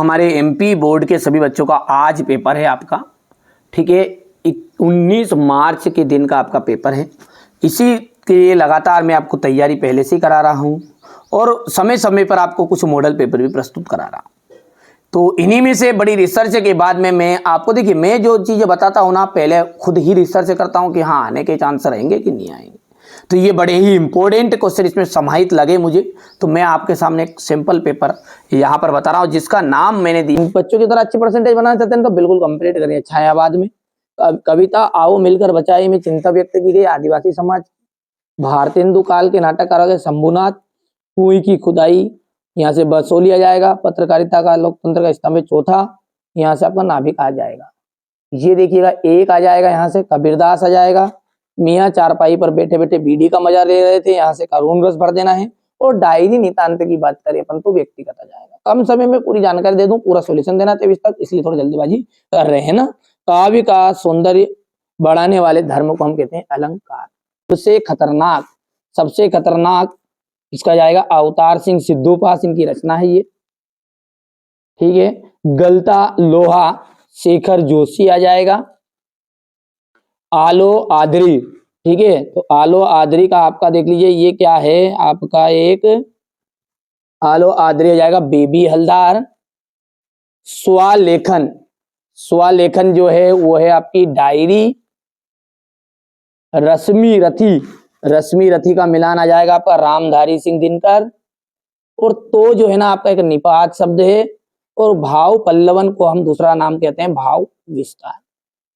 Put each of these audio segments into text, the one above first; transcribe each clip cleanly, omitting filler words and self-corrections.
हमारे MP board के सभी बच्चों का आज पेपर है आपका, ठीक है। 19 मार्च के दिन का आपका पेपर है। इसी के लिए लगातार मैं आपको तैयारी पहले से ही करा रहा हूँ और समय समय पर आपको कुछ मॉडल पेपर भी प्रस्तुत करा रहा हूँ। तो इन्हीं में से बड़ी रिसर्च के बाद में मैं आपको, देखिए मैं जो चीज़ें बताता हूँ ना, पहले खुद ही रिसर्च करता हूँ कि हाँ आने के चांस रहेंगे कि नहीं आएंगे। तो ये बड़े ही इंपॉर्टेंट क्वेश्चन इसमें समाहित लगे मुझे, तो मैं आपके सामने एक सिंपल पेपर यहाँ पर बता रहा हूँ जिसका नाम मैंने दिया। बच्चों की तरह अच्छे परसेंटेज बनाना चाहते हैं तो बिल्कुल कंप्लीट करिए। छायावाद में कविता आओ मिलकर बचाए में चिंता व्यक्त की गई आदिवासी समाज। भारतेंदु काल के नाटककारों के शंभुनाथ, कुएं की खुदाई, यहाँ से बसोली आ जाएगा। पत्रकारिता का लोकतंत्र का स्तंभ चौथा, यहाँ से आपका नाभिक आ जाएगा। ये देखिएगा एक आ जाएगा, यहाँ से कबीरदास आ जाएगा। मियाँ चारपाई पर बैठे बैठे बीड़ी का मजा ले रहे थे, यहाँ से करुण रस भर देना है। और डायरी नितांत की बात करें अपन तो व्यक्तिगत आ जाएगा। कम समय में पूरी जानकारी दे दूं, पूरा सॉल्यूशन देना 23 तक, इसलिए थोड़ी जल्दीबाजी कर रहे हैं ना। काव्य का सौंदर्य बढ़ाने वाले धर्म को हम कहते हैं अलंकार। सबसे खतरनाक इसका जाएगा अवतार सिंह सिद्धू पास, इनकी रचना है ये, ठीक है। गलता लोहा शेखर जोशी आ जाएगा। आलो आदरी, ठीक है। तो आलो आदरी का आपका देख लीजिए ये क्या है, आपका एक आलो आदरी आ जाएगा। बेबी हलदार। स्वालेखन जो है वो है आपकी डायरी। रश्मि रथी का मिलान आ जाएगा आपका रामधारी सिंह दिनकर। और तो जो है ना आपका एक निपात शब्द है। और भाव पल्लवन को हम दूसरा नाम कहते हैं भाव विस्तार।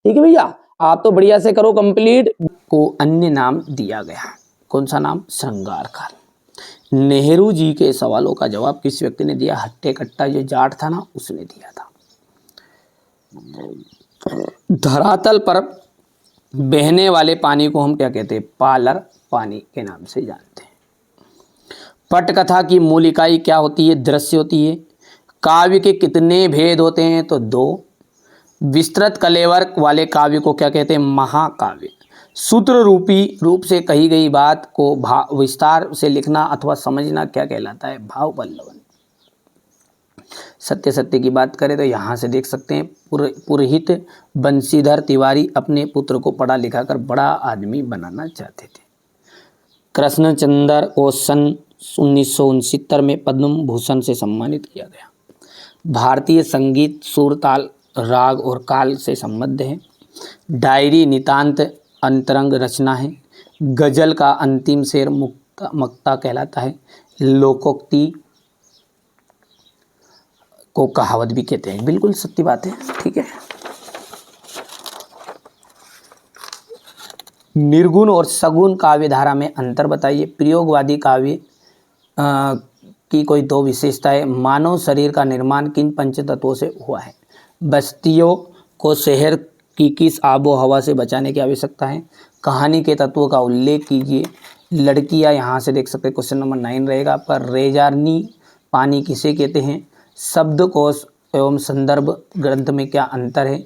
ठीक है भैया, आप तो बढ़िया से करो कंप्लीट। को अन्य नाम दिया गया, कौन सा नाम? श्रृंगार काल। नेहरू जी के सवालों का जवाब किस व्यक्ति ने दिया? हट्टे कट्टा जो जाट था ना, उसने दिया था। धरातल पर बहने वाले पानी को हम क्या कहते हैं? पालर पानी के नाम से जानते हैं। पटकथा की मूल इकाई क्या होती है? दृश्य होती है। काव्य के कितने भेद होते हैं? तो 2। विस्तृत कलेवर वाले काव्य को क्या कहते हैं? महाकाव्य। सूत्र रूप से कही गई बात को विस्तार से लिखना अथवा समझना क्या कहलाता है? भाव पल्लवन। सत्य की बात करें तो यहाँ से देख सकते हैं, पुरोहित बंशीधर तिवारी अपने पुत्र को पढ़ा लिखा कर बड़ा आदमी बनाना चाहते थे। कृष्णचंद्र को सन 1969 में पद्म भूषण से सम्मानित किया गया। भारतीय संगीत सुर ताल राग और काल से संबद्ध है। डायरी नितांत अंतरंग रचना है। गजल का अंतिम शेर मुक्ता कहलाता है। लोकोक्ति को कहावत भी कहते हैं। बिल्कुल सत्य बात है, ठीक है। निर्गुण और सगुण काव्य धारा में अंतर बताइए। प्रयोगवादी काव्य की कोई 2 विशेषताएं। मानव शरीर का निर्माण किन पंचतत्वों से हुआ है? बस्तियों को शहर की किस आबो हवा से बचाने की आवश्यकता है? कहानी के तत्वों का उल्लेख कीजिए। लड़कियां, यहाँ से देख सकते हैं क्वेश्चन नंबर 9 रहेगा आपका। रेजारनी पानी किसे कहते हैं? शब्दकोश एवं संदर्भ ग्रंथ में क्या अंतर है?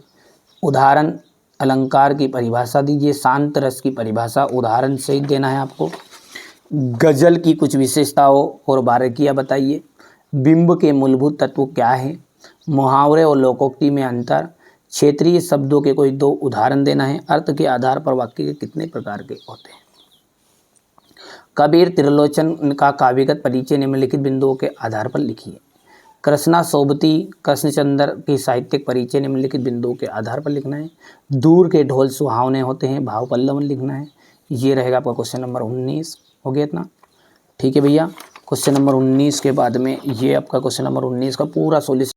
उदाहरण अलंकार की परिभाषा दीजिए। शांत रस की परिभाषा उदाहरण सहित देना है आपको। गजल की कुछ विशेषताओं और बारीकियां बताइए। बिंब के मूलभूत तत्व क्या है? मुहावरे और लोकोक्ति में अंतर। क्षेत्रीय शब्दों के कोई 2 उदाहरण देना है। अर्थ के आधार पर वाक्य के कितने प्रकार के होते हैं? कबीर त्रिलोचन का काव्यगत परिचय निम्नलिखित बिंदुओं के आधार पर लिखिए। कृष्णा सोबती कृष्णचंद्र की साहित्यिक परिचय निम्नलिखित बिंदुओं के आधार पर लिखना है। दूर के ढोल सुहावने होते हैं, भाव पल्लवन लिखना है। ये रहेगा आपका क्वेश्चन नंबर 19। हो गया इतना, ठीक है भैया। क्वेश्चन नंबर 19 के बाद में ये आपका क्वेश्चन नंबर 19 का पूरा सॉल्यूशन